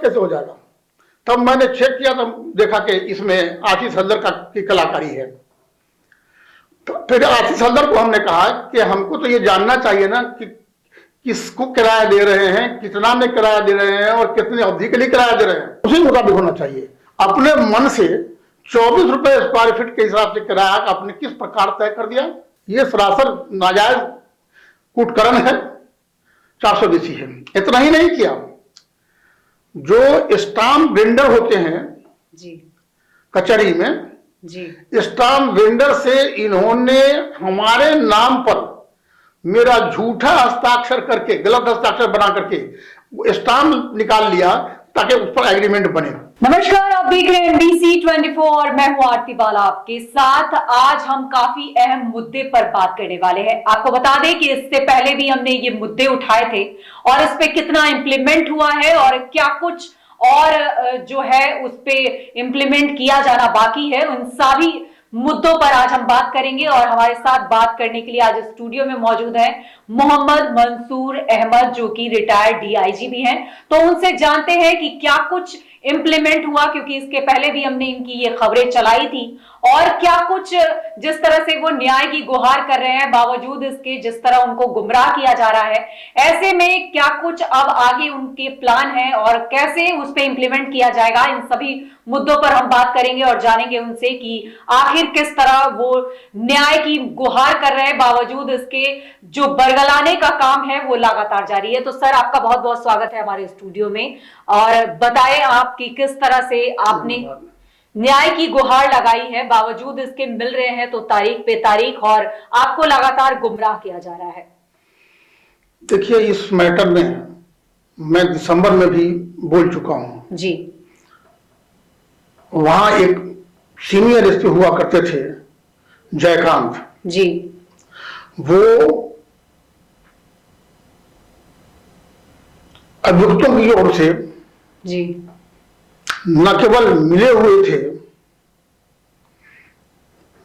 कैसे हो जाएगा। तब मैंने चेक किया तो देखा कि इसमें आशीष हल्दर की कलाकारी है। तो फिर आशीष हल्दर को हमने कहा कि हमको तो ये जानना चाहिए ना कि किसको किराया दे रहे हैं, कितना में किराया दे रहे हैं और कितनी अवधि के लिए किराया दे रहे हैं, उसी मुताबिक होना चाहिए। अपने मन से 24 रुपए स्क्वायर फीट के हिसाब से किराया आपने किस प्रकार तय कर दिया, ये सरासर नाजायज कूटकरण है, 420 है। इतना ही नहीं किया, जो स्टाम्प वेंडर होते हैं जी कचहरी में जी, स्टाम्प वेंडर से इन्होंने हमारे नाम पर मेरा झूठा हस्ताक्षर करके, गलत हस्ताक्षर बना करके स्टाम्प निकाल लिया ताकि उस पर एग्रीमेंट बने। नमस्कार, आप देख रहे हैं एमबीसी 24 और मैं हूं आरती बाला आपके साथ। आज हम काफी अहम मुद्दे पर बात करने वाले हैं। आपको बता दें कि इससे पहले भी हमने ये मुद्दे उठाए थे और इस पे कितना इंप्लीमेंट हुआ है और क्या कुछ और जो है उस पे इंप्लीमेंट किया जाना बाकी है, उन सभी मुद्दों पर आज हम बात करेंगे। और हमारे साथ बात करने के लिए आज स्टूडियो में मौजूद हैं मोहम्मद मंसूर अहमद, जो कि रिटायर्ड डीआईजी भी हैं। तो उनसे जानते हैं कि क्या कुछ इंप्लीमेंट हुआ, क्योंकि इसके पहले भी हमने इनकी ये खबरें चलाई थी, और क्या कुछ जिस तरह से वो न्याय की गुहार कर रहे हैं बावजूद इसके जिस तरह उनको गुमराह किया जा रहा है, ऐसे में क्या कुछ अब आगे उनके प्लान है और कैसे उस पर इंप्लीमेंट किया जाएगा। इन सभी मुद्दों पर हम बात करेंगे और जानेंगे उनसे कि आखिर किस तरह वो न्याय की गुहार कर रहे हैं बावजूद इसके जो बरगलाने का काम है वो लगातार जारी है। तो सर, आपका बहुत बहुत स्वागत है हमारे स्टूडियो में, और बताएं आप कि किस तरह से आपने न्याय की गुहार लगाई है, बावजूद इसके मिल रहे हैं तो तारीख पे तारीख, और आपको लगातार गुमराह किया जा रहा है। देखिए, इस मैटर में मैं दिसंबर में भी बोल चुका हूं जी। वहां एक सीनियर एसपी हुआ करते थे जयकांत जी। वो अभियुक्तों की ओर से जी। न केवल मिले हुए थे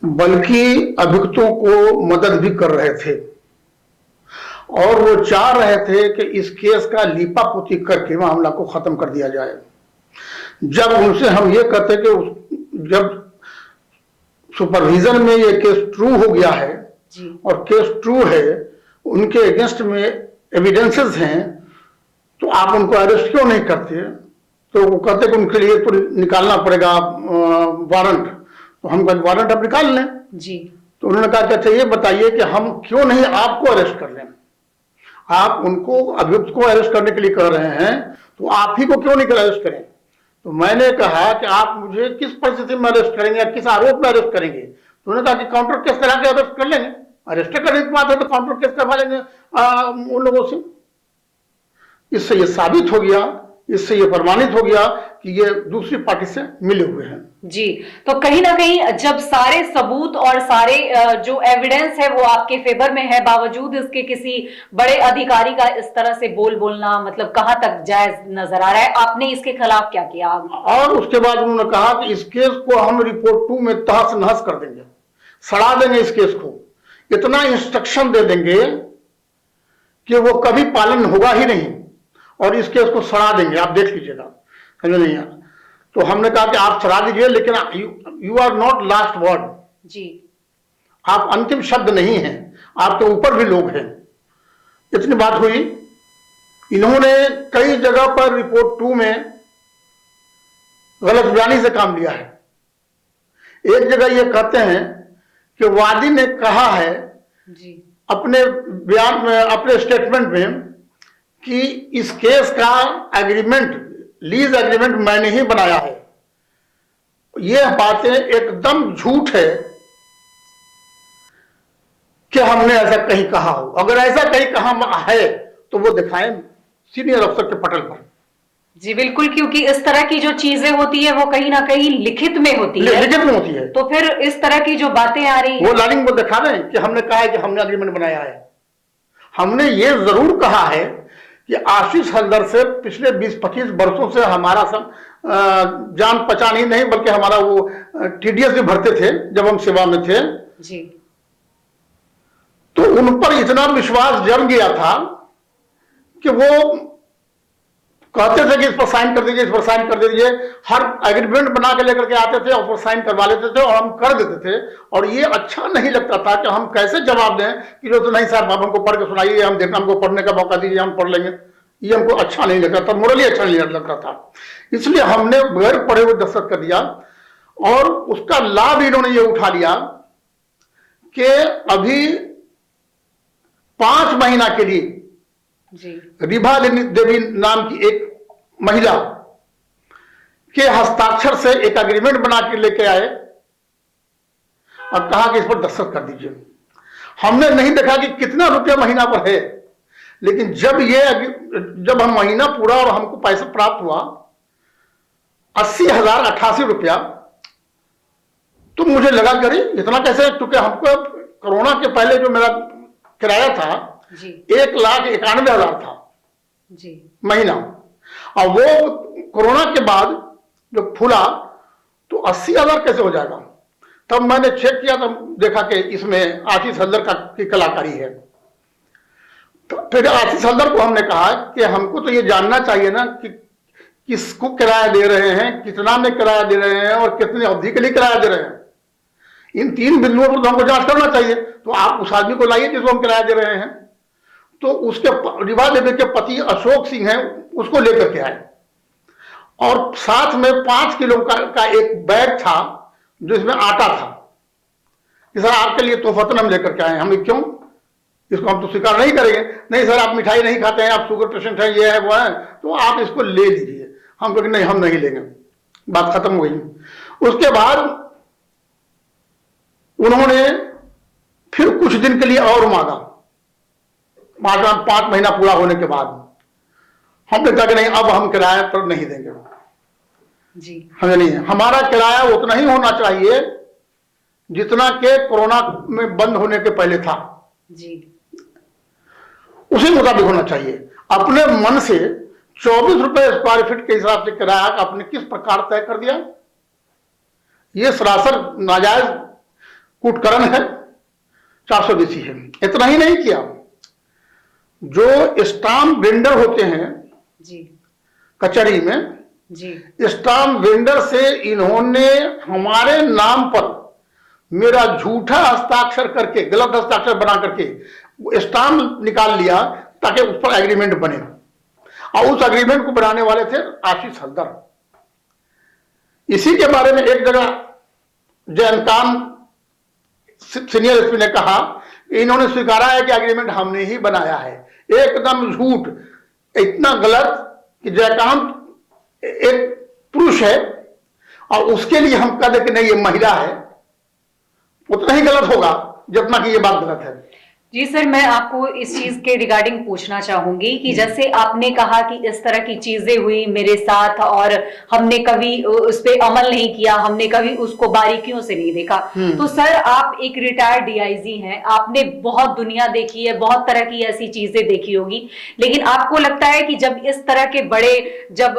बल्कि अभियुक्तों को मदद भी कर रहे थे, और वो चाह रहे थे कि इस केस का लीपापोती करके मामला को खत्म कर दिया जाए। जब उनसे हम ये कहते कि जब सुपरविजन में ये केस ट्रू हो गया है जी। और केस ट्रू है, उनके अगेंस्ट में एविडेंसेस हैं, तो आप उनको अरेस्ट क्यों नहीं करते। तो वो कहते कि उनके लिए तो निकालना पड़ेगा वारंट। तो हम कहते वारंट आप निकाल लें जी। तो उन्होंने कहा कि अच्छा ये बताइए कि हम क्यों नहीं आपको अरेस्ट कर लें, आप उनको अभियुक्त को अरेस्ट करने के लिए कह रहे हैं, तो आप ही को क्यों नहीं अरेस्ट करें। तो मैंने कहा कि आप मुझे किस परिस्थिति में अरेस्ट करेंगे, किस आरोप में अरेस्ट करेंगे। तो उन्होंने कहा कि काउंटर केस करा के अरेस्ट कर लेंगे। अरेस्ट करने की बात है तो काउंटर केस करवा लेंगे उन लोगों से। इससे ये साबित हो गया, इससे ये प्रमाणित हो गया कि ये दूसरी पार्टी से मिले हुए हैं। जी। तो कहीं ना कहीं जब सारे सबूत और सारे जो एविडेंस है वो आपके फेवर में है, बावजूद इसके किसी बड़े अधिकारी का इस तरह से बोलना मतलब कहां तक जायज नजर आ रहा है, आपने इसके खिलाफ क्या किया? और उसके बाद उन्होंने कहा कि इस केस को हम रिपोर्ट 2 में तहस नहस कर देंगे, सड़ा देंगे इस केस को, इतना इंस्ट्रक्शन दे देंगे कि वो कभी पालन होगा ही नहीं, और इस केस को सड़ा देंगे, आप देख लीजिएगा। समझ नहीं यार। तो हमने कहा कि आप सड़ा दीजिए, लेकिन you are not last word जी। आप अंतिम शब्द नहीं हैं, आपके ऊपर भी लोग हैं। इतनी बात हुई। इन्होंने कई जगह पर रिपोर्ट 2 में गलत बयानी से काम लिया है। एक जगह ये कहते हैं कि वादी ने कहा है जी। अपने बयान में, अपने स्टेटमेंट में, कि इस केस का एग्रीमेंट, लीज एग्रीमेंट मैंने ही बनाया है। यह बातें एकदम झूठ है कि हमने ऐसा कहीं कहा हो। अगर ऐसा कहीं कहा है तो वो दिखाएं सीनियर अफसर के पटल पर। जी बिल्कुल, क्योंकि इस तरह की जो चीजें होती है वो कहीं ना कहीं लिखित में होती है। लिखित में होती है। तो फिर इस तरह की जो बातें आ रही वो लाइनिंग को दिखा दें कि हमने कहा है कि हमने एग्रीमेंट बनाया है। हमने ये जरूर कहा है कि आशीष हल्दर से पिछले 20-25 वर्षों से हमारा सब जान पहचान ही नहीं, बल्कि हमारा वो टीडीएस भी भरते थे जब हम सेवा में थे जी। तो उन पर इतना विश्वास जम गया था कि वो कहते थे कि इस पर साइन कर दीजिए, इस पर साइन कर दीजिए, हर एग्रीमेंट बना के लेकर के आते थे और फिर साइन करवा लेते थे और हम कर देते थे। और ये अच्छा नहीं लगता था कि हम कैसे जवाब दें कि जो तो नहीं साहब आप हमको पढ़ के सुनाइए, हम देखना, हमको पढ़ने का मौका दीजिए, हम पढ़ लेंगे। ये हमको अच्छा नहीं लगता था, मोरली अच्छा नहीं लगता था। इसलिए हमने बगैर पढ़े हुए दस्तखत कर दिया और उसका लाभ इन्होंने ये उठा लिया कि अभी 5 महीना के लिए जी रिभा देवी नाम की एक महिला के हस्ताक्षर से एक एग्रीमेंट बना के लेके आए और कहा कि इस पर दस्तखत कर दीजिए। हमने नहीं देखा कि कितना रुपया महीना पर है, लेकिन जब हम महीना पूरा और हमको पैसा प्राप्त हुआ 80,088 रुपया, तो मुझे लगा करी इतना कैसे, क्योंकि हमको कोरोना के पहले जो मेरा किराया था जी 1,91,000 था जी महीना, और वो कोरोना के बाद जो फूला तो 80,000 कैसे हो जाएगा। तब मैंने चेक किया, तब देखा कि इसमें आशीष हल्दर की कलाकारी है। तो फिर आशीष हल्दर को हमने कहा कि हमको तो ये जानना चाहिए ना कि किसको किराया दे रहे हैं, कितना में किराया दे रहे हैं और कितनी अवधि के लिए किराया दे रहे हैं। इन 3 बिंदुओं पर तो हमको जांच करना चाहिए। तो आप उस आदमी को लाइए जिसको हम किराया दे रहे हैं। तो उसके रिभा देवी के पति अशोक सिंह हैं, उसको लेकर के आए और साथ में 5 किलो का एक बैग था जिसमें आटा था कि सर आपके लिए तोहफतन हम लेकर के आए। हम क्यों, इसको हम तो स्वीकार नहीं करेंगे। नहीं सर आप मिठाई नहीं खाते हैं, आप शुगर पेशेंट हैं, ये है वो है, तो आप इसको ले लीजिए। हम कहेंगे नहीं हम नहीं लेंगे, बात खत्म हो गई। उसके बाद उन्होंने फिर कुछ दिन के लिए और मांगा, 5 महीना पूरा होने के बाद हमने कहा कि नहीं अब हम किराया पर नहीं देंगे जी। हमें नहीं है, हमारा किराया उतना ही होना चाहिए जितना के कोरोना में बंद होने के पहले था जी, उसी मुताबिक होना चाहिए। अपने मन से 24 रुपए स्क्वायर फीट के हिसाब से किराया आपने किस प्रकार तय कर दिया, यह सरासर नाजायज कुटकरण है, 420 है। इतना ही नहीं किया, जो स्टाम्प वेंडर होते हैं जी कचहरी में, जी स्टाम्प वेंडर से इन्होंने हमारे नाम पर मेरा झूठा हस्ताक्षर करके, गलत हस्ताक्षर बना करके स्टाम्प निकाल लिया ताकि उस पर एग्रीमेंट बने। और उस एग्रीमेंट को बनाने वाले थे आशीष हल्दर। इसी के बारे में एक जगह जयंतकांत सीनियर एसपी ने कहा, इन्होंने स्वीकारा है कि एग्रीमेंट हमने ही बनाया है। एकदम झूठ, इतना गलत कि जयकांत एक पुरुष है और उसके लिए हम कह दें कि नहीं ये महिला है, उतना ही गलत होगा जितना कि ये बात गलत है। जी सर, मैं आपको इस चीज के रिगार्डिंग पूछना चाहूंगी कि जैसे आपने कहा कि इस तरह की चीजें हुई मेरे साथ और हमने कभी उस पर अमल नहीं किया, हमने कभी उसको बारीकियों से नहीं देखा। तो सर आप एक रिटायर्ड डीआईजी हैं, आपने बहुत दुनिया देखी है, बहुत तरह की ऐसी चीजें देखी होगी, लेकिन आपको लगता है कि जब इस तरह के बड़े जब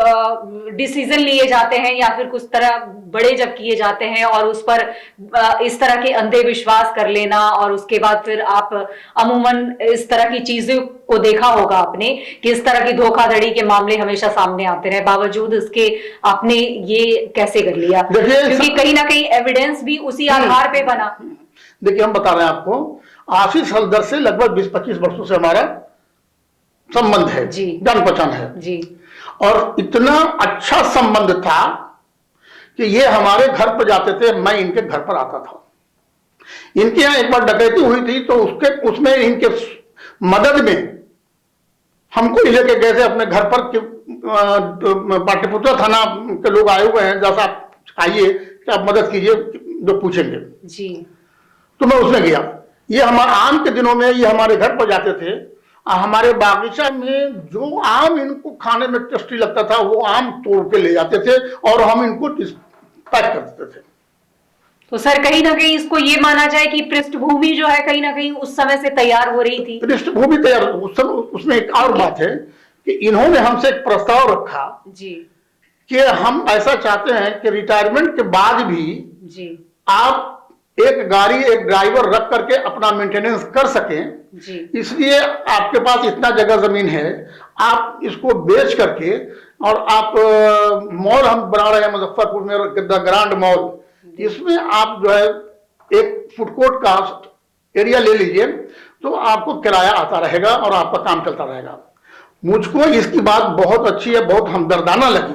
डिसीजन लिए जाते हैं या फिर कुछ तरह बड़े जब किए जाते हैं और उस पर इस तरह के अंधे विश्वास कर लेना और उसके बाद फिर आप अमूमन इस तरह की चीजों को देखा होगा आपने कि इस तरह की धोखाधड़ी के मामले हमेशा सामने आते रहे, बावजूद इसके आपने ये कैसे कर लिया? क्योंकि कहीं ना कहीं एविडेंस भी उसी आधार पे बना। देखिए हम बता रहे हैं आपको, आशीष हल्दर से लगभग 20-25 वर्षों से हमारा संबंध है, जान पहचान है जी। और इतना अच्छा संबंध था कि ये हमारे घर पर जाते थे, मैं इनके घर पर आता था। इनके यहाँ एक बार डकैती हुई थी तो उसमें इनके मदद में हमको लेके गए थे अपने घर पर। पाटलिपुत्र थाना के लोग आए हुए हैं, जैसा आप आइए कि आप मदद कीजिए जो पूछेंगे जी। तो मैं उसमें गया। ये हमारे आम के दिनों में ये हमारे घर पर जाते थे, हमारे बागीचा में जो आम इनको खाने में टेस्टी लगता था वो आम तोड़ के ले जाते थे और हम इनको पैक कर देते थे। तो सर कहीं ना कहीं इसको ये माना जाए कि पृष्ठभूमि जो है कहीं ना कहीं उस समय से तैयार हो रही थी। पृष्ठभूमि तैयार, उसमें एक और बात है कि इन्होंने हमसे एक प्रस्ताव रखा जी कि हम ऐसा चाहते हैं कि रिटायरमेंट के बाद भी जी आप एक गाड़ी एक ड्राइवर रख करके अपना मेंटेनेंस कर सकें जी। इसलिए आपके पास इतना जगह जमीन है, आप इसको बेच करके, और आप मॉल हम बना रहे हैं मुजफ्फरपुर में, द ग्रांड मॉल, इसमें आप जो है एक फूड कोर्ट का एरिया ले लीजिए, तो आपको किराया आता रहेगा और आपका काम चलता रहेगा। मुझको इसकी बात बहुत अच्छी है, बहुत हमदर्दाना लगी।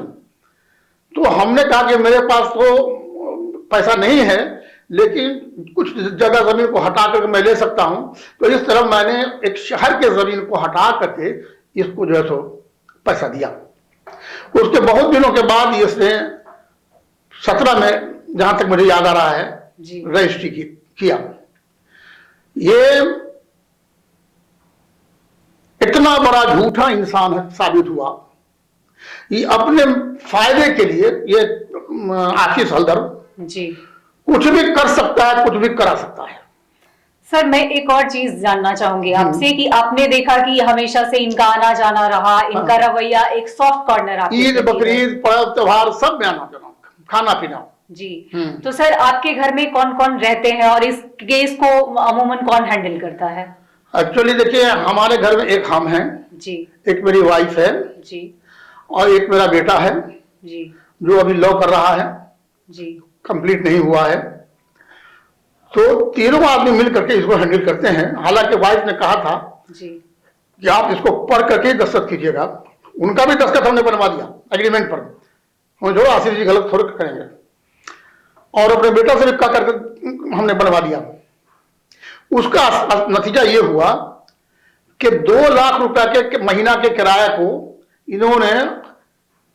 तो हमने कहा कि मेरे पास तो पैसा नहीं है, लेकिन कुछ जगह जमीन को हटा करके मैं ले सकता हूं। तो इस तरह मैंने एक शहर के जमीन को हटा करके इसको जो है सो पैसा दिया। उसके बहुत दिनों के बाद इसने 17 में, जहां तक मुझे याद आ रहा है, रजिस्ट्री किया। ये इतना बड़ा झूठा इंसान साबित हुआ। ये अपने फायदे के लिए, ये आशीष हल्दर जी कुछ भी कर सकता है, कुछ भी करा सकता है। सर, मैं एक और चीज जानना चाहूंगी आपसे कि आपने देखा कि हमेशा से इनका आना जाना रहा, इनका रवैया एक सॉफ्ट कॉर्नर आपके ईद, बकरीद, पर्व त्योहार सब में आना जाना, खाना पीना। जी। तो सर, आपके घर में कौन कौन रहते हैं और इस केस को अमूमन कौन हैंडल करता है? एक्चुअली देखिए, हमारे घर में एक हम हैं जी, एक मेरी वाइफ है जी, और एक मेरा बेटा है जी, जो अभी लॉ कर रहा है, जी, कंप्लीट नहीं हुआ है। तो तीनों आदमी मिल करके इसको हैंडल करते हैं। हालांकि वाइफ ने कहा था जी, कि आप इसको पढ़ करके दस्तखत कीजिएगा। उनका भी दस्तखत हमने बनवा दिया एग्रीमेंट पर। हम जो आशीष जी गलत थोड़ा करेंगे, और अपने बेटा से भी कहा करके हमने बनवा दिया। उसका नतीजा ये हुआ कि 2 लाख रुपया के महीना के किराए को इन्होंने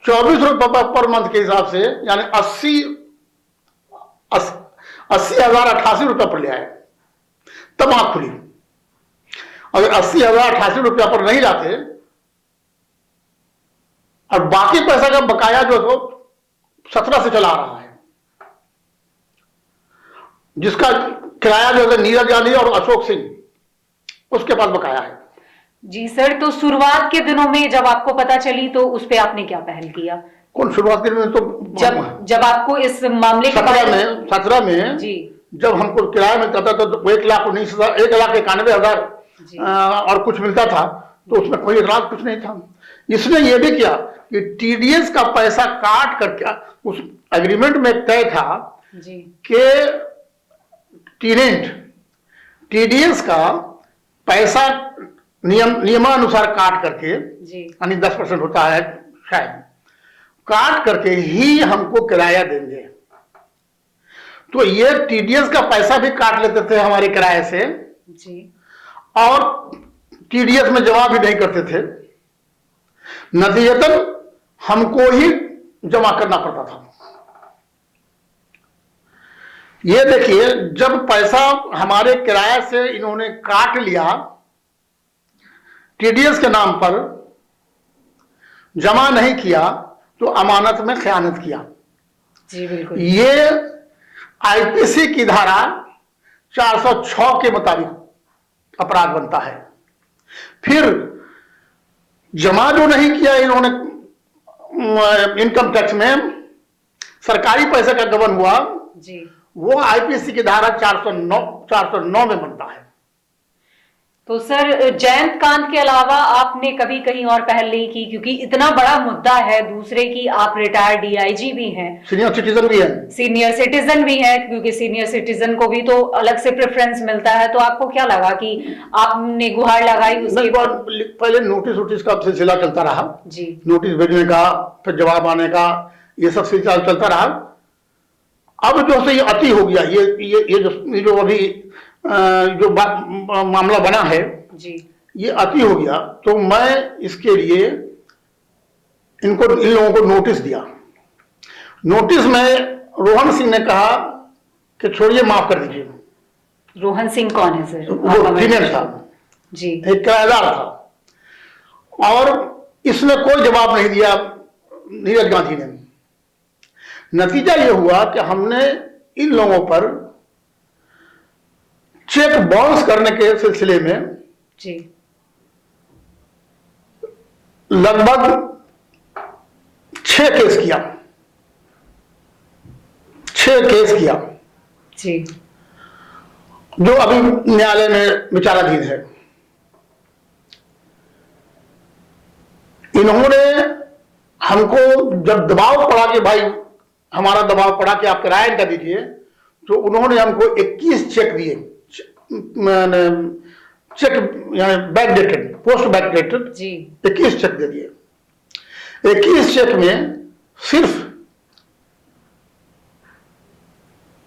24 रुपये पर मंथ के हिसाब से, यानी 80,088 रुपये पर ले आए। तब आंख खुली। अगर 80,088 रुपया पर नहीं लाते और बाकी पैसा का बकाया जो तो 17 से चला आ रहा है, जिसका किराया जो है नीरज गांधी और अशोक सिंह, उसके पास बकाया है। जी सर, तो शुरुआत के दिनों में जब आपको पता चली तो उस पे आपने क्या पहल किया? कौन शुरुआत के में? तो जब आपको इस मामले के बारे में 17 में जी, जब हमको किराया मिलता था तो 1,19,000, 1,91,000 और कुछ मिलता था, तो उसमें कोई इतराज कुछ नहीं था। इसने ये भी किया कि टीडीएस का पैसा काट करके, उस एग्रीमेंट में तय था कि टीडीएस का पैसा नियमानुसार काट करके, यानी 10% होता है शायद, काट करके ही हमको किराया देंगे। तो ये टीडीएस का पैसा भी काट लेते थे हमारे किराए से जी, और टीडीएस में जमा भी नहीं करते थे। नतीजतन हमको ही जमा करना पड़ता था। ये देखिए, जब पैसा हमारे किराए से इन्होंने काट लिया, टीडीएस के नाम पर जमा नहीं किया, तो अमानत में खयानत किया। जी बिल्कुल। ये आईपीसी की धारा 406 के मुताबिक अपराध बनता है। फिर जमा जो नहीं किया इन्होंने इनकम टैक्स में, सरकारी पैसे का गबन हुआ जी, वो आईपीसी की धारा 409 में बनता है। तो सर, जयंत कांत के अलावा आपने कभी कहीं और पहल नहीं की? क्योंकि इतना बड़ा मुद्दा है, दूसरे की आप रिटायर्ड डीआईजी भी हैं, सीनियर सिटीजन भी है, सीनियर सिटीजन भी है, क्योंकि सीनियर सिटीजन को भी तो अलग से प्रेफरेंस मिलता है। तो आपको क्या लगा कि आपने गुहार लगाई? उसके बाद पहले नोटिस का सिलसिला चलता रहा जी, नोटिस भेजने का, फिर जवाब आने का, ये सब सिलसिला चलता रहा। अब जो से ये अति हो गया, ये जो अभी जो मामला बना है जी, ये अति हो गया। तो मैं इसके लिए इन लोगों को नोटिस दिया। नोटिस में रोहन सिंह ने कहा कि छोड़िए, माफ कर दीजिए। रोहन सिंह कौन है सर? वो फीमेल था जी, एक किराएदार था, और इसने कोई जवाब नहीं दिया नीरज गांधी ने। नतीजा ये हुआ कि हमने इन लोगों पर चेक बाउंस करने के सिलसिले में जी लगभग 6 केस किया जी, जो अभी न्यायालय में विचाराधीन है। इन्होंने हमको जब दबाव पड़ा कि भाई हमारा दबाव पड़ा कि आप किराया इनका दीजिए, तो उन्होंने हमको 21 चेक दिए, चेक यानी back dated, post back dated जी 21 चेक दे दिए। 21 चेक में सिर्फ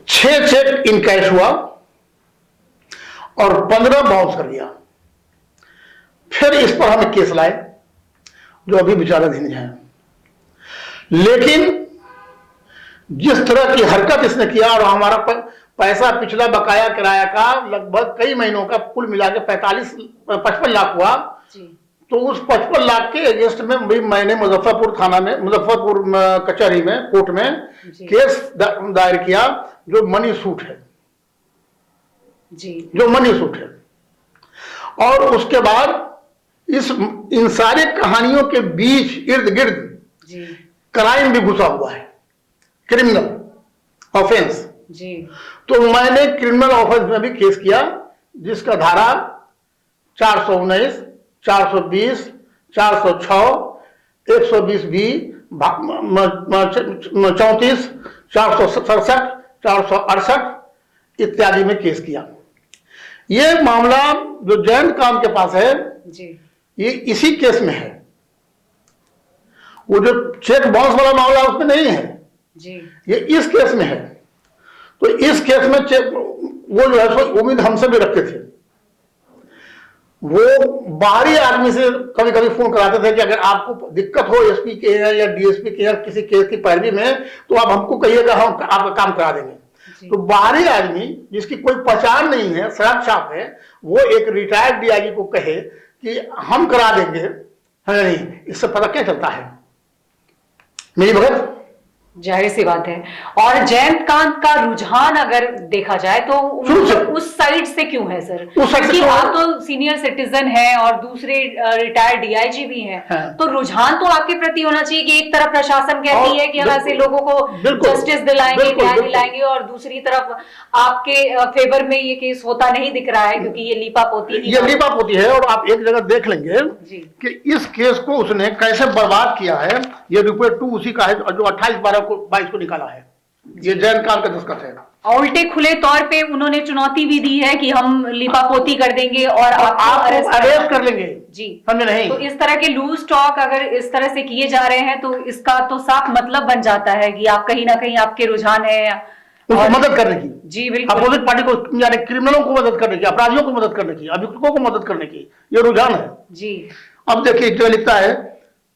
6 चेक इन कैश हुआ और 15 बाउंस कर दिया। फिर इस पर हम केस लाए जो अभी विचाराधीन है। लेकिन जिस तरह की हरकत इसने किया और हमारा पैसा पिछला बकाया किराया का लगभग कई महीनों का कुल मिला के 55 लाख हुआ, तो उस 55 लाख के अगेंस्ट में भी मैंने मुजफ्फरपुर थाना में, मुजफ्फरपुर कचहरी में, कोर्ट में केस दायर किया जो मनी सूट है जी, जो मनी सूट है। और उसके बाद इन सारे कहानियों के बीच इर्द गिर्द क्राइम भी घुसा हुआ है, क्रिमिनल ऑफेंस जी। तो मैंने क्रिमिनल ऑफेंस में भी केस किया, जिसका धारा 419, 420, 406, 120 बी, 34, 467, 468 इत्यादि में केस किया। ये मामला जो जयंत काम के पास है जी, ये इसी केस में है। वो जो चेक बाउंस वाला मामला उसमें नहीं है जी, ये इस केस में है। तो इस केस में चेक वो जो है सो उम्मीद हमसे भी रखते थे। वो बाहरी आदमी से कभी कभी फोन कराते थे कि अगर आपको दिक्कत हो एसपी के या डीएसपी के या किसी केस की पैरवी में तो आप हमको कहिएगा, हम आपका काम करा देंगे। तो बाहरी आदमी जिसकी कोई पहचान नहीं है, सड़क छाप है, वो एक रिटायर्ड डीआईजी को कहे कि हम करा देंगे, है नहीं, इससे पता क्या चलता है मेरी भगत? जाहिर सी बात है। और जयंत कांत का रुझान अगर देखा जाए तो उस साइड से क्यों है सर? क्योंकि आप तो सीनियर सिटीजन हैं और दूसरे रिटायर्ड डीआईजी भी हैं, तो रुझान तो आपके प्रति होना चाहिए कि एक तरफ प्रशासन कहती है कि हम ऐसे लोगों को जस्टिस दिलाएंगे, न्याय दिलाएंगे, और दूसरी तरफ आपके फेवर में ये केस होता नहीं दिख रहा है क्योंकि ये लीपापोती है। और आप एक जगह देख लेंगे कि इस केस को उसने कैसे बर्बाद किया है। ये रिपोर्ट 2 उसी का है जो 28/12/22 को निकाला है। ये जयंत कांत का दस्तखत है। उल्टे खुले तौर पे उन्होंने चुनौती भी दी है कि हम लिपापोती कर देंगे और आपको अरेस्ट कर लेंगे जी, समझे नहीं? तो इस तरह के लूज टॉक अगर इस तरह से किए जा रहे हैं तो इसका तो साफ मतलब बन जाता है कि आप कहीं ना कहीं आपके रुझान है उनको मदद करने की। जी बिल्कुल, अपोजिट पार्टी को यानी क्रिमिनलों को मदद करने की, अपराधियों को मदद करने की, अभियुक्तों को मदद करने की, ये रुझान है जी। अब देखिए जो लिखता है,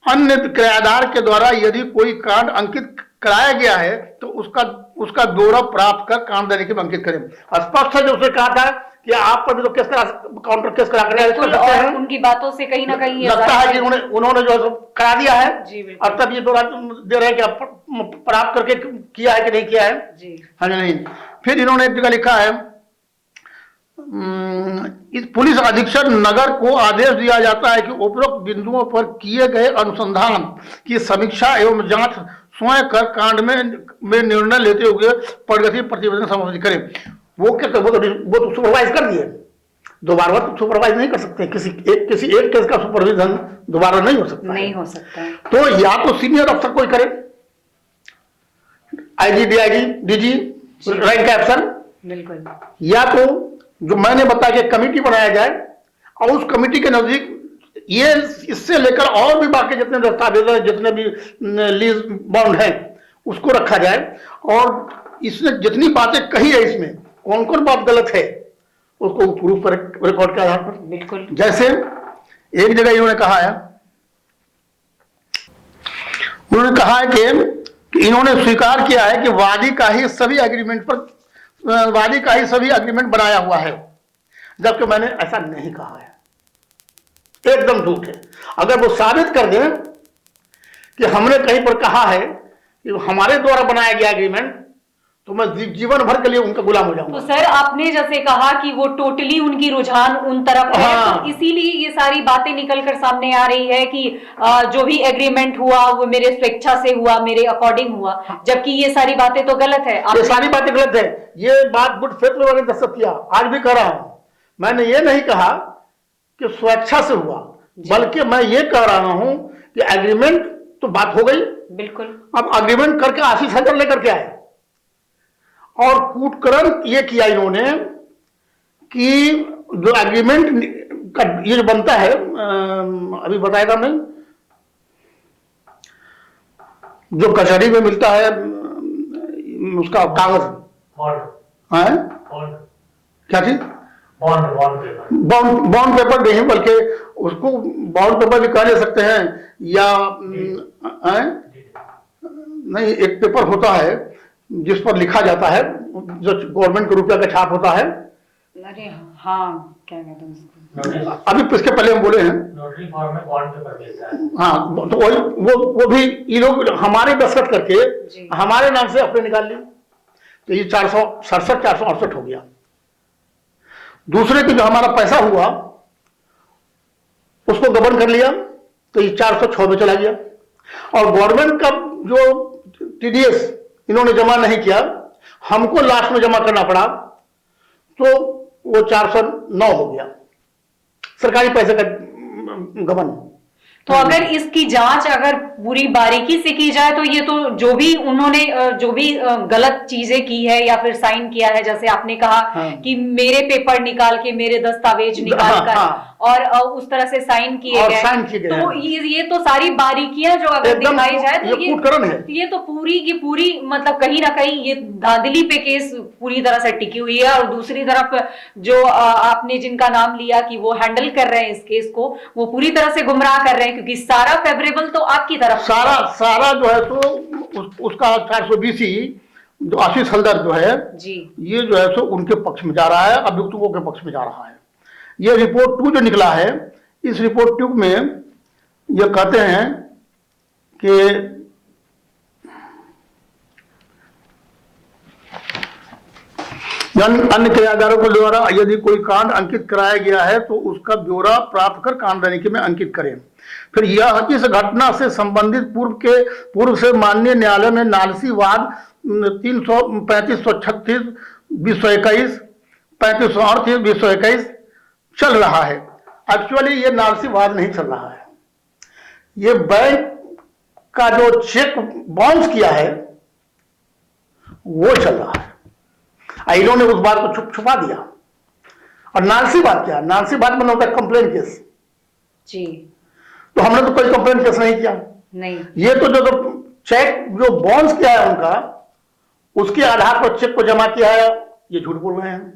अन्य किराएदार के द्वारा यदि कोई कांड अंकित कराया गया है तो उसका ब्यौरा प्राप्त कर कांड देने की अंकित करें। स्पष्ट है जो उसने कहा था कि आप पर भी तो केस काउंटर केस करा कर उनकी बातों से कहीं ना कहीं लगता है कि उन्होंने जो है करा दिया है और तब ये ब्यौरा दे रहे हैं कि आप प्राप्त करके किया है कि नहीं किया है जी, हाँ नहीं। फिर इन्होंने एक जगह लिखा है, पुलिस अधीक्षक नगर को आदेश दिया जाता है कि उपरोक्त बिंदुओं पर किए गए अनुसंधान की समीक्षा एवं जांच स्वयं कर कांड में निर्णय लेते हुए प्रगति प्रतिवेदन संबोधित करें। वो क्या वो तो सुपरवाइज कर दिए, दोबारा तो सुपरवाइज नहीं कर सकते। किसी एक केस का सुपरविजन दोबारा नहीं हो सकता है। तो या तो सीनियर अफसर कोई करे, आईजी, डीआईजी, डीजी रैंक का अफसर, बिल्कुल, या तो जो मैंने बताया कि कमेटी बनाया जाए और उस कमेटी के नजदीक ये इससे लेकर और भी बाकी जितने दस्तावेज हैं, जितने भी लीज बॉन्ड हैं, उसको रखा जाए और इसने जितनी बातें कही है इसमें कौन कौन बात गलत है उसको प्रूफ पर रिकॉर्ड के आधार पर। बिल्कुल, जैसे एक जगह इन्होंने कहा है कि इन्होंने स्वीकार किया है कि वादी का ही सभी एग्रीमेंट बनाया हुआ है, जबकि मैंने ऐसा नहीं कहा है, एकदम झूठ है। अगर वो साबित कर दें कि हमने कहीं पर कहा है कि हमारे द्वारा बनाया गया एग्रीमेंट, तो मैं जीवन भर के लिए उनका गुलाम हो जाऊंगा। तो सर आपने जैसे कहा कि वो टोटली उनकी रुझान उन तरफ है, तो इसीलिए ये सारी बातें निकल कर सामने आ रही है कि जो भी एग्रीमेंट हुआ वो मेरे स्वेच्छा से हुआ, मेरे अकॉर्डिंग हुआ, जबकि ये सारी बातें तो गलत है। ये सारी बातें गलत है। ये बात गुड फेथ में मैंने दस्तखत किया, आज भी कह रहा हूं। मैंने ये नहीं कहा कि स्वेच्छा से हुआ, बल्कि मैं ये कह रहा हूं कि एग्रीमेंट तो बात हो गई, बिल्कुल। अब एग्रीमेंट करके आशीष हल्दर लेकर के आए और कूटकर्म ये किया इन्होंने कि जो एग्रीमेंट का ये जो बनता है, अभी बताएगा मैं, जो कचहरी में मिलता है उसका कागज, है क्या चीज, बॉन्ड पेपर नहीं, बल्कि उसको बॉन्ड पेपर भी कह ले सकते हैं, या नहीं, एक पेपर होता है जिस पर लिखा जाता है, जो गवर्नमेंट के रुपया का छाप होता है। अरे हाँ, क्या कहते हैं उसको, अभी इसके पहले हम बोले हैं नोटरी फॉर्म में बॉन्ड पेपर मिलता है। हाँ, तो वही वो भी ये लोग हमारे दस्तखत करके हमारे नाम से अपने निकाल लिए, तो ये 467 468 हो गया। दूसरे की जो हमारा पैसा हुआ उसको गबन कर लिया, तो ये 406 में चला गया। और गवर्नमेंट का जो टीडीएस इन्होंने जमा नहीं किया, हमको लास्ट में जमा करना पड़ा, तो वो 409 हो गया, सरकारी पैसे का गबन। तो अगर इसकी जांच अगर पूरी बारीकी से की जाए तो ये तो जो भी उन्होंने जो भी गलत चीजें की है या फिर साइन किया है, जैसे आपने कहा कि मेरे पेपर निकाल के, मेरे दस्तावेज निकाल कर और उस तरह से साइन किए गए, तो ये तो सारी बारीकियां जो अगर दिखाई जाए तो ये तो पूरी की पूरी मतलब कहीं ना कहीं ये धांधली पे केस पूरी तरह से टिकी हुई है। और दूसरी तरफ जो आपने जिनका नाम लिया कि वो हैंडल कर रहे हैं इस केस को, वो पूरी तरह से गुमराह कर रहे हैं, क्योंकि सारा फेवरेबल तो आपकी तरफ, सारा जो है तो उसका 420 जो आशीष हल्दर जो है जी, ये जो है तो उनके पक्ष में जा रहा है, अभियुक्तों के पक्ष में जा रहा है। ये रिपोर्ट 2 जो निकला है, इस रिपोर्ट 2 में ये कहते हैं कि अन्य किराएदारों के द्वारा यदि कोई कांड अंकित कराया गया है तो उसका ब्यौरा प्राप्त कर कांड रणनीति में अंकित करें। फिर यह इस घटना से संबंधित पूर्व से माननीय न्यायालय में नालसीवाद 33536 2021 3538 2021 चल रहा है। एक्चुअली ये नालसीवाद नहीं चल रहा है, ये बैंक का जो चेक बाउंस किया है वो चल रहा है। इन्होंने उस बात को छुपा दिया। और नालसीवाद क्या, नालसीवाद में होता है कंप्लेंट केस जी, तो हमने तो कोई कंप्लेंट केस नहीं किया, नहीं, ये तो जो चेक जो बाउंस किया है उनका, उसके आधार पर चेक को जमा किया है, ये झूठ बोल रहे हैं,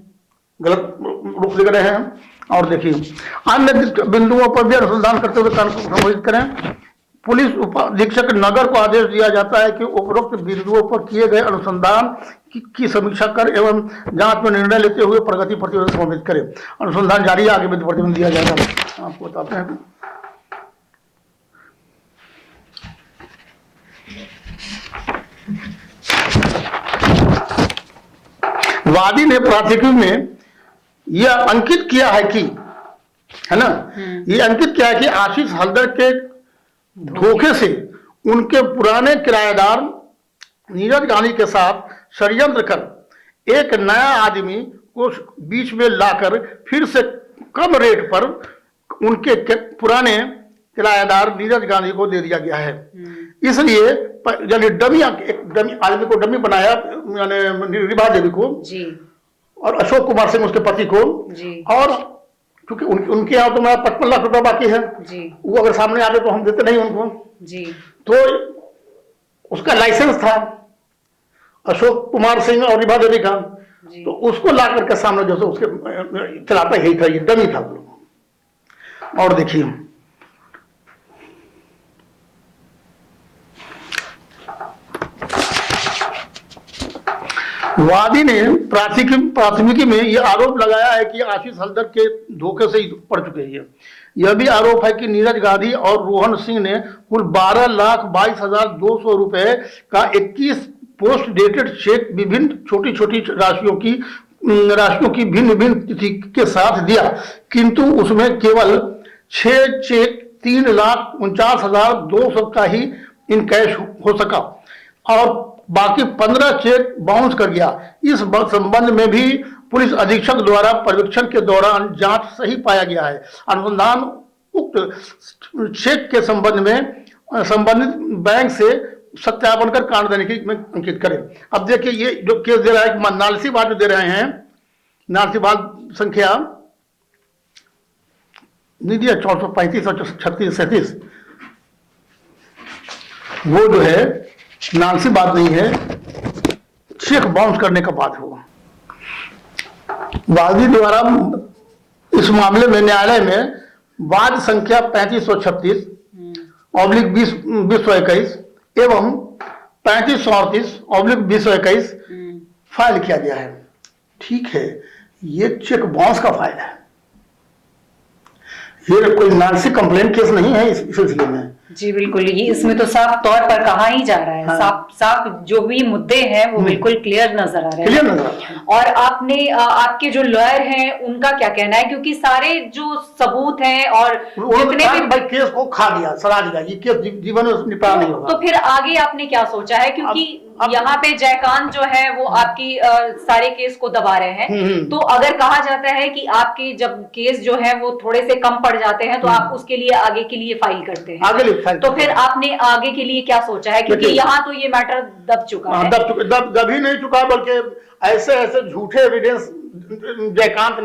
गलत रूप लिख रहे हैं। और देखिए अन्य बिंदुओं पर भी अनुसंधान करते हुए कानून को संबोधित करें। पुलिस उपाधीक्षक नगर को आदेश दिया जाता है कि उपरोक्त बिंदुओं पर किए गए अनुसंधान की समीक्षा कर एवं जांच में निर्णय लेते हुए प्रगति प्रतिवेदन समर्पित करें। अनुसंधान जारी है, आगे भी प्रतिवेदन दिया जाएगा। आपको बताते हैं वादी ने प्राथमिकी में यह अंकित किया है कि, है ना, ये अंकित किया है कि आशीष हल्दर के धोखे से उनके पुराने किराएदार नीरज गांधी के साथ षड्यंत्र कर एक नया आदमी को बीच में लाकर फिर से कम रेट पर उनके पुराने किराएदार नीरज गांधी को दे दिया गया है। इसलिए यानी डमी आदमी को डमी बनाया, यानी रिभा देवी को जी, और अशोक कुमार सिंह उसके पति को जी, और क्योंकि उनके यहाँ तो मेरा 55 लाख रुपया बाकी है जी, वो अगर सामने आते तो हम देते नहीं उनको जी। तो उसका लाइसेंस था अशोक कुमार सिंह और रिभा देवी का, तो उसको ला करके सामने जो उसके चलाता यही था, ये डमी था वो लोग। और देखिए वादी ने प्राथमिकी में यह आरोप लगाया है कि आशीष हल्दर के धोखे से पड़ चुके हैं। यह भी आरोप है कि नीरज गांधी और रोहन सिंह ने कुल 12,22,200 रुपए का 21 पोस्ट डेटेड चेक विभिन्न छोटी छोटी राशियों की भिन्न भिन्न तिथि के साथ दिया, किंतु उसमें केवल 6 चेक 3,49,200 का ही इनकैश हो सका और बाकी 15 चेक बाउंस कर गया। इस संबंध में भी पुलिस अधीक्षक द्वारा पर्यवेक्षण के दौरान जांच सही पाया गया है। अनुसंधान उक्त चेक के संबंध में संबंधित बैंक से सत्यापन कर कांड देने की में अंकित करें। अब देखिए ये जो केस दे रहा है नालसीबाज जो दे रहे हैं, नालसीबाज संख्या नहीं दिया 435 और 36 37, वो जो है नालसीबाज नहीं है, चेक बाउंस करने का बात होगा। वादी द्वारा इस मामले में न्यायालय में वाद संख्या 3536 ऑब्लिक 2021 एवं 3538 ऑब्लिक 2021 फाइल किया गया है। ठीक है, ये चेक बाउंस का फाइल है, ये कोई नालसी कंप्लेंट केस नहीं है इस सिलसिले में। जी बिल्कुल, ये इसमें तो साफ तौर पर कहा ही जा रहा है। हाँ। साफ जो भी मुद्दे हैं वो बिल्कुल क्लियर नजर आ रहे हैं। क्लियर नजर आ रहा है। और आपने आपके जो लॉयर हैं उनका क्या कहना है, क्योंकि सारे जो सबूत हैं और जितने भी भाई केस को खा दिया, सड़ा दिया, ये केस जीवन में निपटा नहीं होगा। तो फिर आगे आपने क्या सोचा है, क्योंकि अब यहाँ पे जयकांत जो है वो आपकी सारे केस को दबा रहे हैं। तो अगर कहा जाता है कि आपके जब केस जो है वो थोड़े से कम पड़ जाते हैं तो आप उसके लिए आगे के लिए फाइल करते हैं, आगे लिए फाइल तो फिर आपने आगे के लिए क्या सोचा है, क्योंकि यहाँ तो ये मैटर दब चुका है। दब ही नहीं चुका, बल्कि ऐसे ऐसे झूठे एविडेंस जयकांत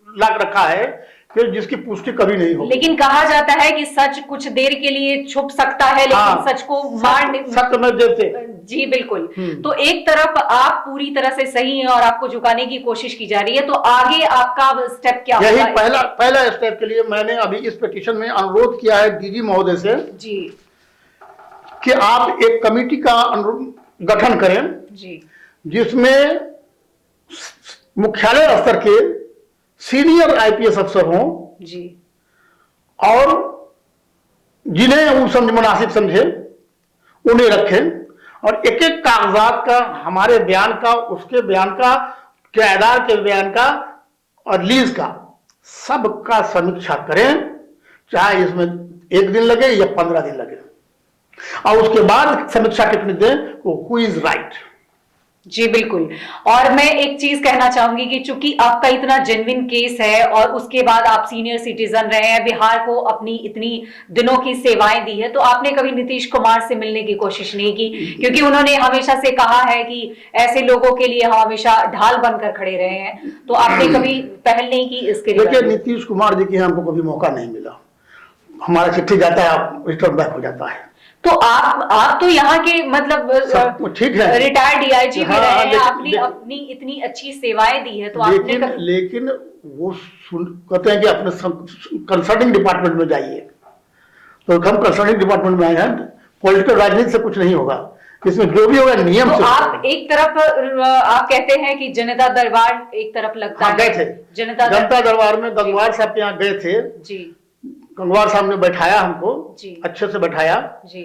ला रखा है कि जिसकी पुष्टि कभी नहीं होगी। लेकिन कहा जाता है कि सच कुछ देर के लिए छुप सकता है, लेकिन हाँ, सच को मार सत्य में देते। जी बिल्कुल। तो एक तरफ आप पूरी तरह से सही हैं और आपको झुकाने की कोशिश की जा रही है, तो आगे आपका स्टेप क्या होगा? यही पहला स्टेप के लिए मैंने अभी इस पिटीशन में अनुरोध किया है डीजी महोदय से जी कि आप एक कमेटी का गठन करें जी, जिसमें मुख्यालय स्तर के सीनियर आईपीएस अफसर हों जी, और जिन्हें वो मुनासिब समझे उन्हें रखें, और एक एक कागजात का, हमारे बयान का, उसके बयान का, किराएदार के बयान का और लीज का सबका समीक्षा करें, चाहे इसमें 1 दिन लगे या 15 दिन लगे, और उसके बाद समीक्षा टिप्पणी दें हु इज राइट। जी बिल्कुल। और मैं एक चीज कहना चाहूंगी कि चूंकि आपका इतना जेन्युइन केस है और उसके बाद आप सीनियर सिटीजन रहे हैं, बिहार को अपनी इतनी दिनों की सेवाएं दी है, तो आपने कभी नीतीश कुमार से मिलने की कोशिश नहीं की? क्योंकि उन्होंने हमेशा से कहा है कि ऐसे लोगों के लिए हम हमेशा ढाल बनकर खड़े रहे हैं, तो आपने कभी पहल नहीं की इसके लिए? देखिए, नीतीश कुमार जी के हमको कभी मौका नहीं मिला, हमारा चिट्ठी जाता है, आप रिटर्न बैक हो जाता है। तो आप तो यहाँ के मतलब ठीक है, रिटायर्ड डीआईजी भी रहे हैं, आपने लेकिन अपनी इतनी अच्छी सेवाएं दी है, तो आपने लेकिन वो कहते हैं कि अपने कंसल्टिंग डिपार्टमेंट में जाइए, तो हम कंसल्टिंग डिपार्टमेंट में आए हैं, पॉलिटिकल राजनीति से कुछ नहीं होगा, इसमें जो भी होगा नियम तो से। आप एक तरफ आप कहते हैं कि जनता दरबार एक तरफ लगता है, गए थे जनता दरबार में, गंगवार साहब के यहाँ गए थे जी, गंगवार साहब ने बैठाया हमको जी, अच्छे से बैठाया जी,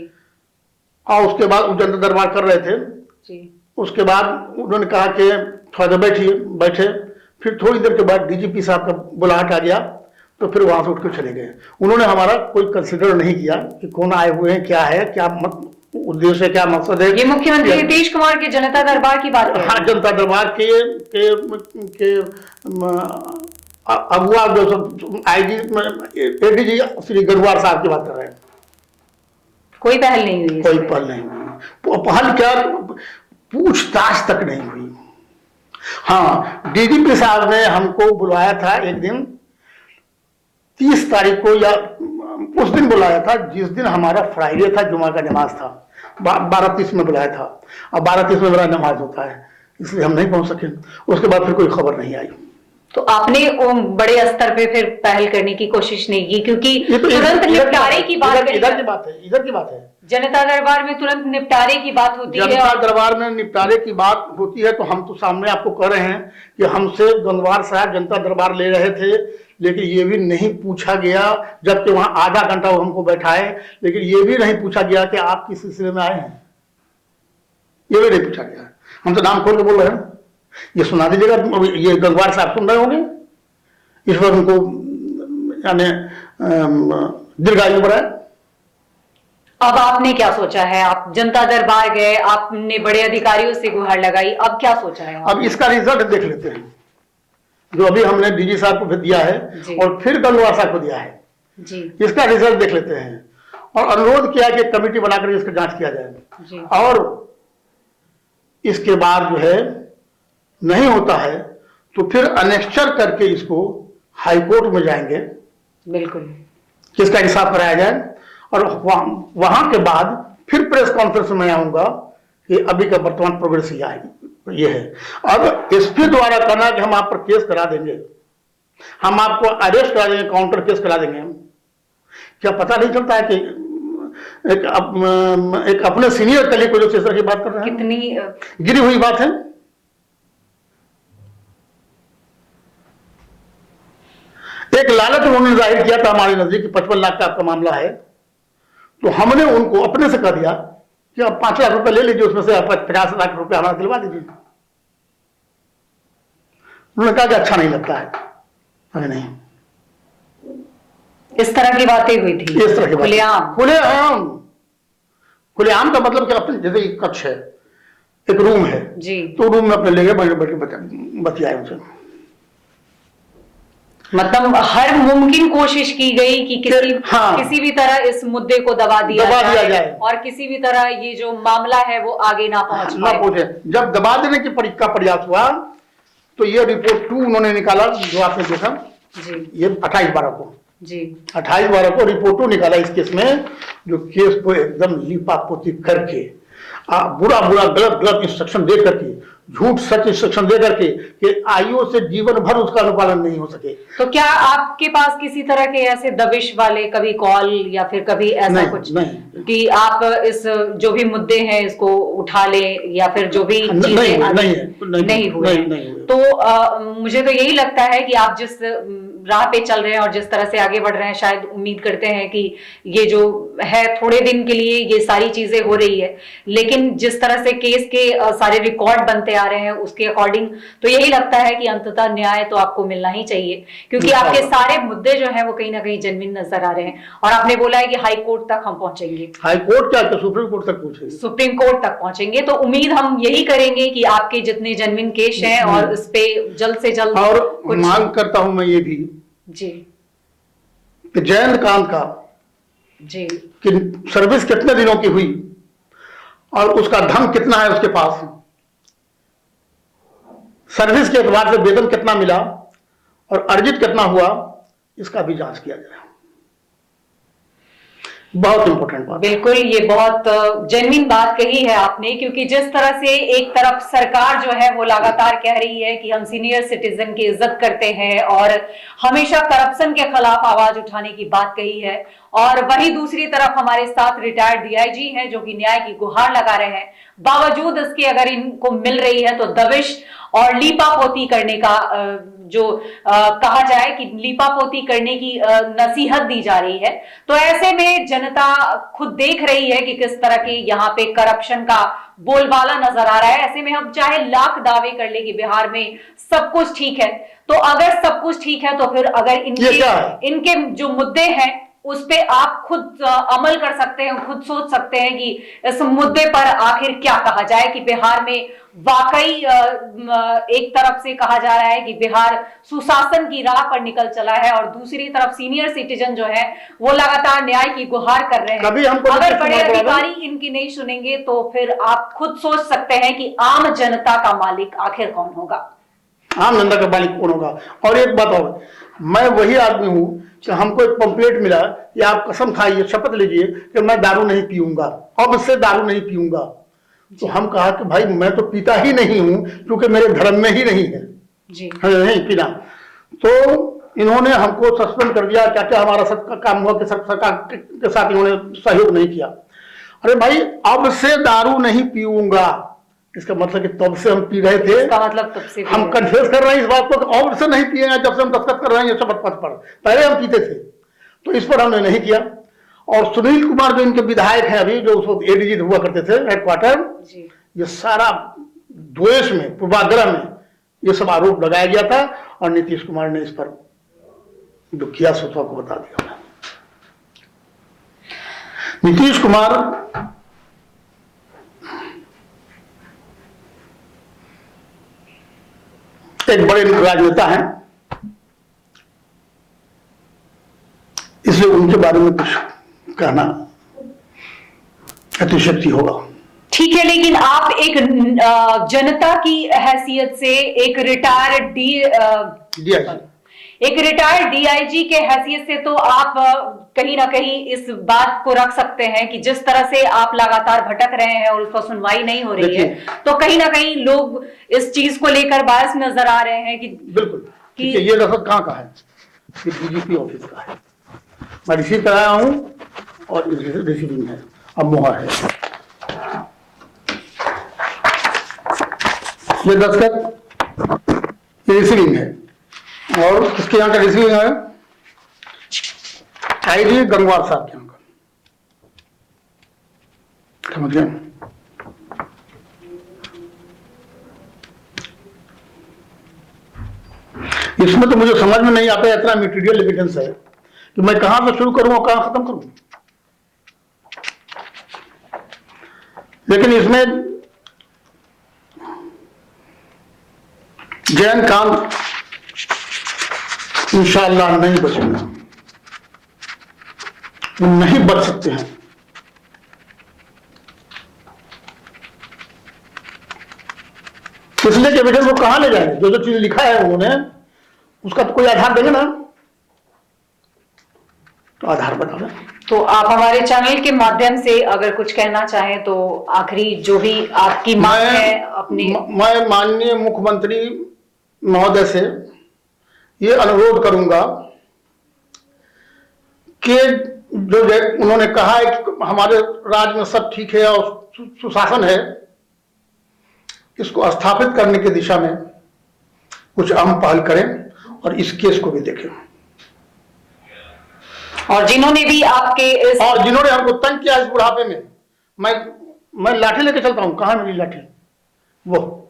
और उसके बाद वो जनता दरबार कर रहे थे जी, उसके बाद उन्होंने कहा कि थोड़ा देर बैठे, फिर थोड़ी देर के बाद डीजीपी साहब का बुलाहट आ गया, तो फिर वहां से उठ कर चले गए। उन्होंने हमारा कोई कंसिडर नहीं किया कि कौन आए हुए हैं, क्या है, क्या उद्देश्य है, क्या मकसद है। ये मुख्यमंत्री नीतीश कुमार के जनता दरबार की बात है? हाँ, जनता दरबार के अगुआ जो आईजी एडीजी श्री गंगवार साहब की बात कर रहे हैं। कोई पहल नहीं हुई? कोई पहल नहीं हुई, पहल क्या, पूछताछ तक नहीं हुई। हाँ, डीजीपी साहब ने हमको बुलाया था एक दिन 30 तारीख को, या उस दिन बुलाया था जिस दिन हमारा फ्राइडे था, जुमा का नमाज था, 12:30 में बुलाया था, अब 12:30 में मेरा नमाज होता है, इसलिए हम नहीं पहुंच सके। उसके बाद फिर कोई खबर नहीं आई। तो आपने बड़े स्तर पे फिर पहल करने की कोशिश नहीं की, क्योंकि तुरंत निपटारे की बात, इधर की बात है, जनता दरबार में तुरंत निपटारे की बात होती है। जनता दरबार में निपटारे की बात होती है, तो हम तो सामने आपको कह रहे हैं कि हमसे गंगवार साहब जनता दरबार ले रहे थे, लेकिन ये भी नहीं पूछा गया, जबकि वहां आधा घंटा वो हमको बैठाए, लेकिन ये भी नहीं पूछा गया कि आप किस सिलसिले में आए हैं, ये भी नहीं पूछा गया। हम तो नाम खोल के बोल रहे हैं, ये सुना दीजिएगा, ये गंगवार साहब सुन रहे होंगे, इस पर उनको यानी दीर्घायु बढ़ाए। अब आपने क्या सोचा है? आप जनता दरबार गए, आपने बड़े अधिकारियों से गुहार लगाई, अब क्या सोचा है? अब इसका रिजल्ट देख लेते हैं, जो अभी हमने डीजी साहब को दिया है और फिर गंगवार साहब को दिया है, जी, इसका रिजल्ट देख लेते हैं। और अनुरोध किया कि कमेटी बनाकर इसका जांच किया जाए। जी। और इसके बाद जो है नहीं होता है तो फिर अनेक्स्चर करके इसको हाई कोर्ट में जाएंगे, बिल्कुल, किसका इंसाफ कराया जाए। और वहां के बाद फिर प्रेस कॉन्फ्रेंस में आऊंगा कि अभी का वर्तमान प्रोग्रेस ये है। अब एसपी द्वारा कहना कि हम आप पर केस करा देंगे, हम आपको अरेस्ट करा देंगे, काउंटर केस करा देंगे, क्या पता नहीं चलता है कि एक अपने सीनियर कलीग को जो इस तरह की बात कर रहे हैं, कितनी गिरी हुई बात है। एक लालच उन्होंने जाहिर किया था हमारे नजदीक 55 लाख का आपका मामला है, तो हमने उनको अपने से कह दिया कि आप 5 लाख रुपए ले लीजिए, उसमें से 50 लाख रुपए हमारा दिलवा दीजिए। उन्होंने कहा कि अच्छा नहीं लगता है, अरे नहीं, इस तरह की बातें हुई थी, इस तरह की बात खुलेआम खुलेआम का मतलब कि अपने जैसे एक कक्ष है, एक रूम है जी, तो रूम में अपने ले गए, बैठ के बतियाए उनसे। मतलब हर मुमकिन कोशिश की गई कि हाँ, किसी भी तरह इस मुद्दे को दबा दिया जाए और किसी भी तरह ये जो मामला है वो आगे ना पहुंचे। जब दबा देने की का प्रयास हुआ तो ये रिपोर्ट 2 उन्होंने निकाला, जो आपने देखा जी, ये 28/12 को जी, 28/12 को रिपोर्ट 2 निकाला इस केस में, जो केस को एकदम लिपापोती करके बुरा गलत इंस्ट्रक्शन दे करके, झूठ सच इंस्ट्रक्शन दे करके कि आयु से जीवन भर उसका अनुपालन नहीं हो सके। तो क्या आपके पास किसी तरह के ऐसे दबिश वाले कभी कॉल या फिर कभी ऐसा कुछ नहीं, कि आप इस जो भी मुद्दे हैं इसको उठा लें या फिर जो भी चीजें नहीं हुए? तो मुझे तो यही लगता है कि आप जिस राह पे चल रहे हैं और जिस तरह से आगे बढ़ रहे हैं, शायद उम्मीद करते हैं कि ये जो है थोड़े दिन के लिए ये सारी चीजें हो रही है, लेकिन जिस तरह से केस के सारे रिकॉर्ड बनते आ रहे हैं उसके अकॉर्डिंग तो यही लगता है कि अंततः न्याय तो आपको मिलना ही चाहिए, क्योंकि आपके सारे मुद्दे जो हैं वो कहीं ना कहीं जेन्युइन नजर आ रहे हैं। और आपने बोला है कि हाई कोर्ट तक हम पहुंचेंगे, हाई कोर्ट क्या, सुप्रीम कोर्ट तक पहुंचेंगे, सुप्रीम कोर्ट तक पहुंचेंगे। तो उम्मीद हम यही करेंगे कि आपके जितने जेन्युइन केस हैं और इस पे जल्द से जल्द, और मांग करता हूं मैं ये भी जी कि जयंतकांत का जी कि सर्विस कितने दिनों की हुई और उसका धन कितना है उसके पास, सर्विस के एतबार से वेतन कितना मिला और अर्जित कितना हुआ, इसका भी जांच किया जाए। बहुत इंपॉर्टेंट बात। बिल्कुल, ये बहुत जेन्युइन बात कही है आपने, क्योंकि जिस तरह से एक तरफ सरकार जो है वो लगातार कह रही है कि हम सीनियर सिटीजन की इज्जत करते हैं और हमेशा करप्शन के खिलाफ आवाज उठाने की बात कही है, और वहीं दूसरी तरफ हमारे साथ रिटायर्ड डीआईजी हैं जो कि न्याय की गुहार लगा रहे हैं, बावजूद इसके अगर इनको मिल रही है तो दबिश और लीपापोती करने का जो कहा जाए कि लीपापोती करने की नसीहत दी जा रही है। तो ऐसे में जनता खुद देख रही है कि किस तरह के यहाँ पे करप्शन का बोलबाला नजर आ रहा है। ऐसे में हम चाहे लाख दावे कर ले कि बिहार में सब कुछ ठीक है, तो अगर सब कुछ ठीक है तो फिर अगर इनके जो मुद्दे हैं उस पे आप खुद अमल कर सकते हैं, खुद सोच सकते हैं कि इस मुद्दे पर आखिर क्या कहा जाए कि बिहार में वाकई एक तरफ से कहा जा रहा है कि बिहार सुशासन की राह पर निकल चला है और दूसरी तरफ सीनियर सिटीजन जो है वो लगातार न्याय की गुहार कर रहे हैं। अगर बड़े अधिकारी इनकी नहीं सुनेंगे तो फिर आप खुद सोच सकते हैं कि आम जनता का मालिक आखिर कौन होगा, आम जनता का मालिक कौन होगा। और एक बात और, मैं वही आदमी हूं कि हमको एक पंपलेट मिला कि आप कसम खाइए, शपथ लीजिए कि मैं दारू नहीं पीऊंगा, अब से दारू नहीं पीऊंगा। तो हम कहा कि भाई मैं तो पीता ही नहीं हूं क्योंकि मेरे धर्म में ही नहीं है जी नहीं पीना। तो इन्होंने हमको सस्पेंड कर दिया, क्या क्या हमारा सबका काम हुआ कि सरकार के साथ इन्होंने सहयोग नहीं किया। अरे भाई अब से दारू नहीं पीऊंगा, इसका मतलब कि तब से हम पी रहे थे, इसका मतलब तब से हम कन्फेस कर रहे हैं इस बात को, अब से नहीं पिएंगे जब से हम दस्तखत कर रहे हैं ये शपथ पत्र पर, पहले हम पीते थे। तो इस पर हमने नहीं किया। और सुनील कुमार जो इनके विधायक हैं अभी, जो उस वक्त एडीजी हुआ करते थे हेडक्वार्टर, ये सारा द्वेष में, पूर्वाग्रह में ये सब आरोप लगाया गया था और नीतीश कुमार ने इस पर जो किया सो आपको बता दिया। नीतीश कुमार एक बड़े राजनेता हैं, इसलिए उनके बारे में कुछ कहना अतिशक्ति होगा। ठीक है, लेकिन आप एक जनता की हैसियत से एक रिटायर्ड डीआईजी के हैसियत से तो आप कहीं ना कहीं इस बात को रख सकते हैं कि जिस तरह से आप लगातार भटक रहे हैं और उस पर सुनवाई नहीं हो रही है, तो कहीं ना कहीं लोग इस चीज को लेकर बायस नजर आ रहे हैं कि बिल्कुल कि ये दस्तखत कहाँ का है, ये डीजीपी ऑफिस का है, मैं रिसीव कराया हूं और रिसीविंग है, अब मुहर है। ये दस्तखत ये रिसीविंग है और किसके यहाँ का रिसीविंग है, आईडी गंगवार साहब के यहाँ का, समझ गए। इसमें तो मुझे समझ में नहीं आता, इतना मटेरियल एविडेंस है कि मैं कहां से शुरू करूं और कहां खत्म करूं। लेकिन इसमें जयंतकांत इंशाअल्लाह नहीं बचेगा, वो नहीं बच सकते हैं। इसलिए कि एविडेंस वो कहां ले जाएंगे, जो जो चीज लिखा है उन्होंने उसका तो कोई आधार देंगे ना, तो आधार बना रहे। तो आप हमारे चैनल के माध्यम से अगर कुछ कहना चाहें तो आखिरी जो भी आपकी मांग है अपनी। मैं माननीय मुख्यमंत्री महोदय से ये अनुरोध करूंगा कि जो उन्होंने कहा है कि हमारे राज्य में सब ठीक है और सुशासन है, इसको स्थापित करने की दिशा में कुछ अहम पहल करें और इस केस को भी देखें। और जिन्होंने भी आपके और जिन्होंने हमको तंग किया इस बुढ़ापे में, मैं लाठी लेके चलता हूं, कहां मेरी लाठी, वो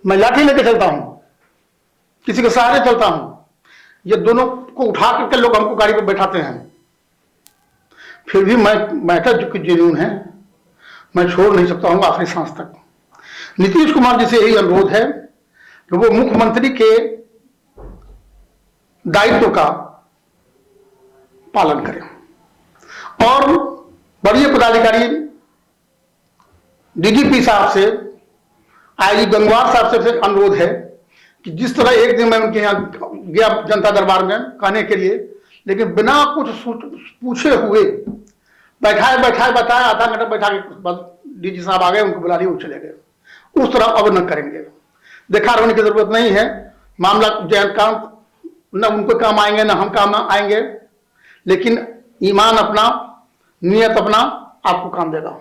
मैं लाठी लेके चलता हूं, किसी के सहारे चलता हूं, ये दोनों को उठा करके लोग हमको गाड़ी पर बैठाते हैं, फिर भी मैं जो जुनून है मैं छोड़ नहीं सकता हूं आखिरी सांस तक। नीतीश कुमार जी से यही अनुरोध है कि वो मुख्यमंत्री के दायित्व का पालन करें और बड़े पदाधिकारी डीजीपी साहब से, आईजी गंगवार साहब से अनुरोध है कि जिस तरह एक दिन मैं उनके यहाँ गया जनता दरबार में कहने के लिए, लेकिन बिना कुछ पूछे हुए बैठाए बताया, आधा घंटा बैठा के डीजी साहब आ गए, उनको बुला लिया, वो चले गए। उस तरह अब न करेंगे, देखा रहने की जरूरत नहीं है। मामला जयंतकांत न उनको काम आएंगे न हम काम आएंगे, लेकिन ईमान अपना, नियत अपना आपको काम देगा।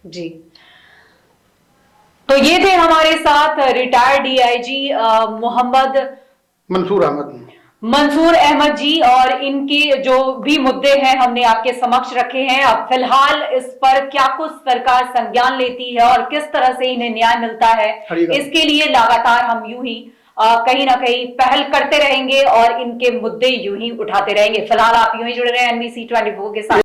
जी, तो ये थे हमारे साथ रिटायर्ड डीआईजी मोहम्मद मंसूर अहमद जी, और इनके जो भी मुद्दे हैं हमने आपके समक्ष रखे हैं। अब फिलहाल इस पर क्या कुछ सरकार संज्ञान लेती है और किस तरह से इन्हें न्याय मिलता है, इसके लिए लगातार हम यूं ही कहीं ना कहीं पहल करते रहेंगे और इनके मुद्दे यूं ही उठाते रहेंगे। फिलहाल आप यूं ही जुड़े रहे NBC 24 के साथ।